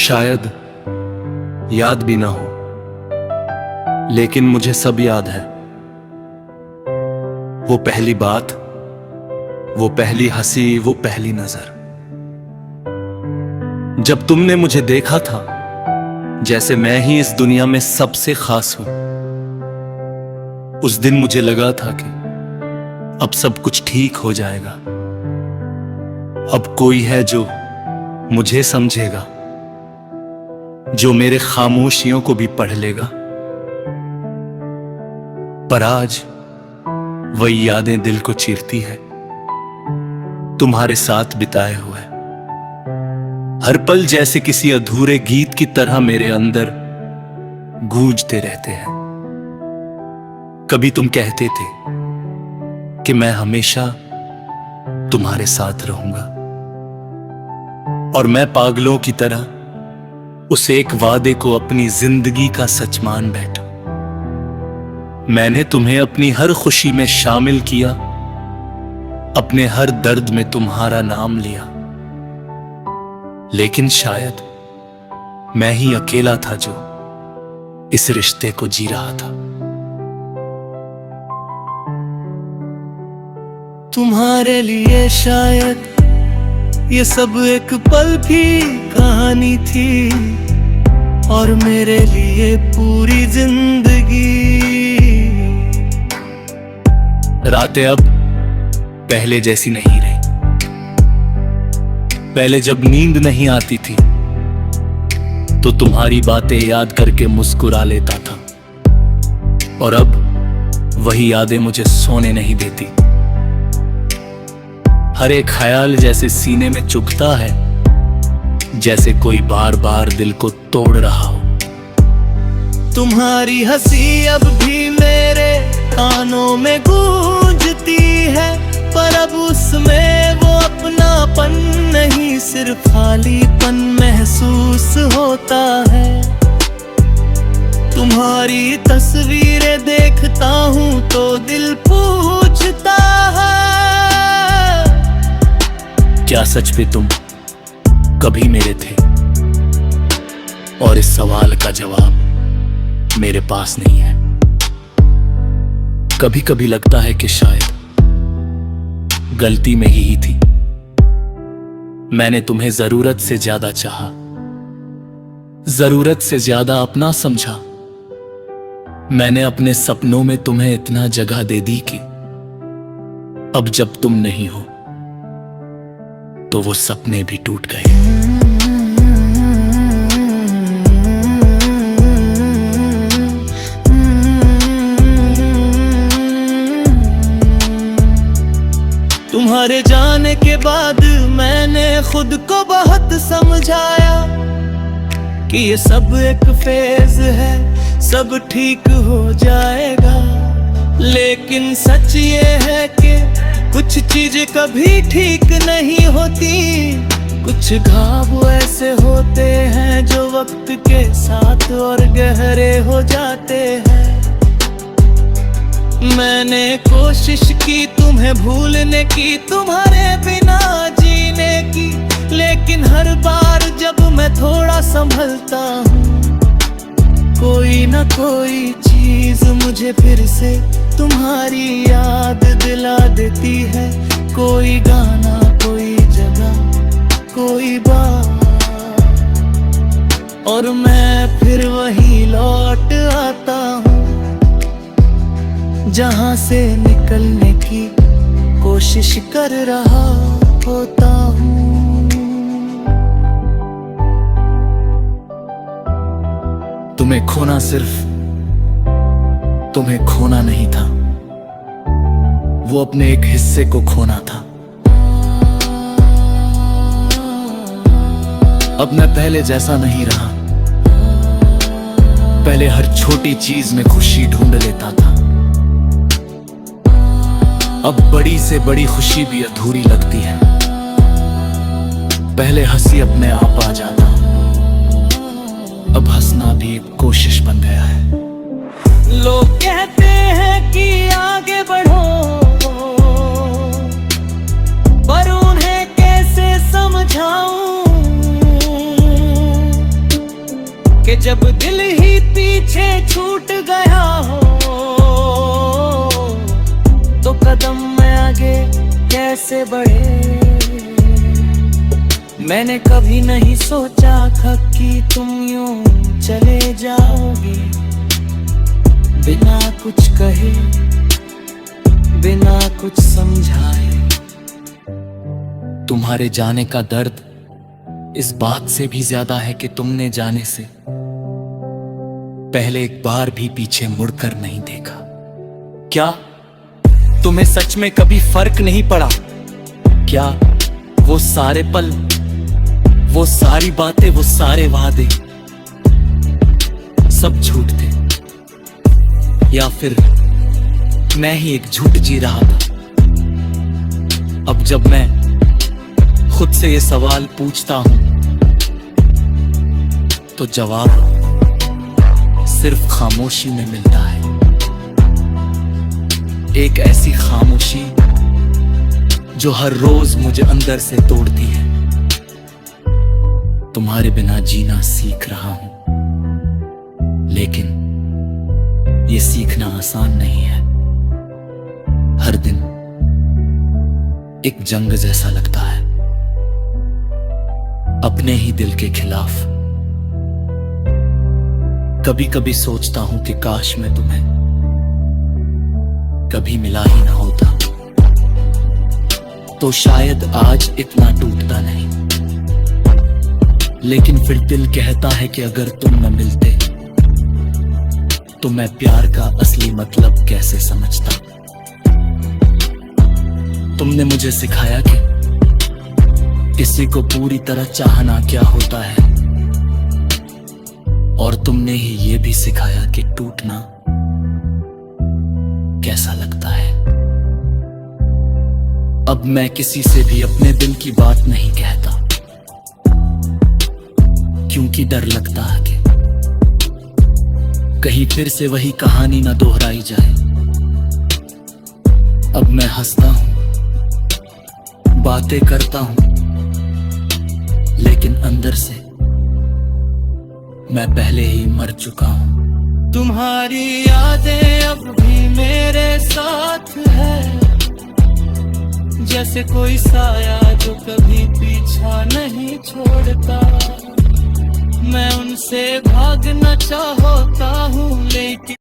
शायद याद भी ना हो, लेकिन मुझे सब याद है। वो पहली बात, वो पहली हंसी, वो पहली नजर। जब तुमने मुझे देखा था जैसे मैं ही इस दुनिया में सबसे खास हूं, उस दिन मुझे लगा था कि अब सब कुछ ठीक हो जाएगा। अब कोई है जो मुझे समझेगा, जो मेरे खामोशियों को भी पढ़ लेगा। पर आज वही यादें दिल को चीरती है, तुम्हारे साथ बिताए हुए। हर पल जैसे किसी अधूरे गीत की तरह मेरे अंदर गूंजते रहते हैं। कभी तुम कहते थे कि मैं हमेशा तुम्हारे साथ रहूंगा, और मैं पागलों की तरह उस एक वादे को अपनी जिंदगी का सच मान बैठा। मैंने तुम्हें अपनी हर खुशी में शामिल किया, अपने हर दर्द में तुम्हारा नाम लिया। लेकिन शायद मैं ही अकेला था जो इस रिश्ते को जी रहा था। तुम्हारे लिए शायद ये सब एक पल की कहानी थी, और मेरे लिए पूरी जिंदगी। रातें अब पहले जैसी नहीं रही। पहले जब नींद नहीं आती थी तो तुम्हारी बातें याद करके मुस्कुरा लेता था, और अब वही यादें मुझे सोने नहीं देती। हर एक ख्याल जैसे सीने में चुभता है, जैसे कोई बार बार दिल को तोड़ रहा हो। तुम्हारी हंसी अब भी मेरे कानों में गूंजती है, पर अब उसमें वो अपनापन नहीं, सिर्फ खालीपन महसूस होता है। तुम्हारी तस्वीरें देखता हूं तो दिल पूछता है, क्या सच में तुम कभी मेरे थे? और इस सवाल का जवाब मेरे पास नहीं है। कभी कभी लगता है कि शायद गलती में ही थी। मैंने तुम्हें जरूरत से ज्यादा चाहा, जरूरत से ज्यादा अपना समझा। मैंने अपने सपनों में तुम्हें इतना जगह दे दी कि अब जब तुम नहीं हो तो वो सपने भी टूट गए। तुम्हारे जाने के बाद मैंने खुद को बहुत समझाया कि ये सब एक फेज है, सब ठीक हो जाएगा। लेकिन सच ये है कि कुछ चीजें कभी ठीक नहीं होती। कुछ घाव ऐसे होते हैं जो वक्त के साथ और गहरे हो जाते हैं। मैंने कोशिश की तुम्हें भूलने की, तुम्हारे बिना जीने की, लेकिन हर बार जब मैं थोड़ा संभलता हूँ, कोई ना कोई चीज मुझे फिर से तुम्हारी याद दिला देती है। कोई गाना, कोई जगह, कोई बात, और मैं फिर वही लौट आता हूँ जहाँ से निकलने की कोशिश कर रहा होता हूँ। तुम्हें खोना सिर्फ तुम्हें खोना नहीं था, वो अपने एक हिस्से को खोना था। अब मैं पहले जैसा नहीं रहा। पहले हर छोटी चीज में खुशी ढूंढ लेता था, अब बड़ी से बड़ी खुशी भी अधूरी लगती है। पहले हंसी अपने आप आ जाता, अब हंसना भी एक कोशिश बन गया है। लोग कहते हैं कि आगे बढ़ो, पर उन्हें कैसे समझाऊं जब दिल ही पीछे छूट गया हो तो कदम में आगे कैसे बढ़े। मैंने कभी नहीं सोचा था कि तुम यूं चले जाओगे, बिना कुछ कहे बिना कुछ समझाए। तुम्हारे जाने का दर्द इस बात से भी ज्यादा है कि तुमने जाने से पहले एक बार भी पीछे मुड़कर नहीं देखा। क्या तुम्हें सच में कभी फर्क नहीं पड़ा? क्या वो सारे पल, वो सारी बातें, वो सारे वादे सब झूठ थे, या फिर मैं ही एक झूठ जी रहा था? अब जब मैं खुद से ये सवाल पूछता हूं तो जवाब सिर्फ खामोशी में मिलता है। एक ऐसी खामोशी जो हर रोज मुझे अंदर से तोड़ती है। तुम्हारे बिना जीना सीख रहा हूं, लेकिन ये सीखना आसान नहीं है। हर दिन एक जंग जैसा लगता है, अपने ही दिल के खिलाफ। कभी कभी सोचता हूं कि काश मैं तुम्हें कभी मिला ही ना होता तो शायद आज इतना टूटता नहीं। लेकिन फिर दिल कहता है कि अगर तुम न मिलते तो मैं प्यार का असली मतलब कैसे समझता। तुमने मुझे सिखाया कि किसी को पूरी तरह चाहना क्या होता है, और तुमने ही ये भी सिखाया कि टूटना कैसा लगता है। अब मैं किसी से भी अपने दिल की बात नहीं कहता, क्योंकि डर लगता है कि कहीं फिर से वही कहानी ना दोहराई जाए। अब मैं हंसता हूं, बातें करता हूं, लेकिन अंदर से मैं पहले ही मर चुका हूं। तुम्हारी यादें अब भी मेरे साथ है, जैसे कोई साया जो कभी पीछा नहीं छोड़ता। मैं उनसे भागना चाहता हूँ, लेकिन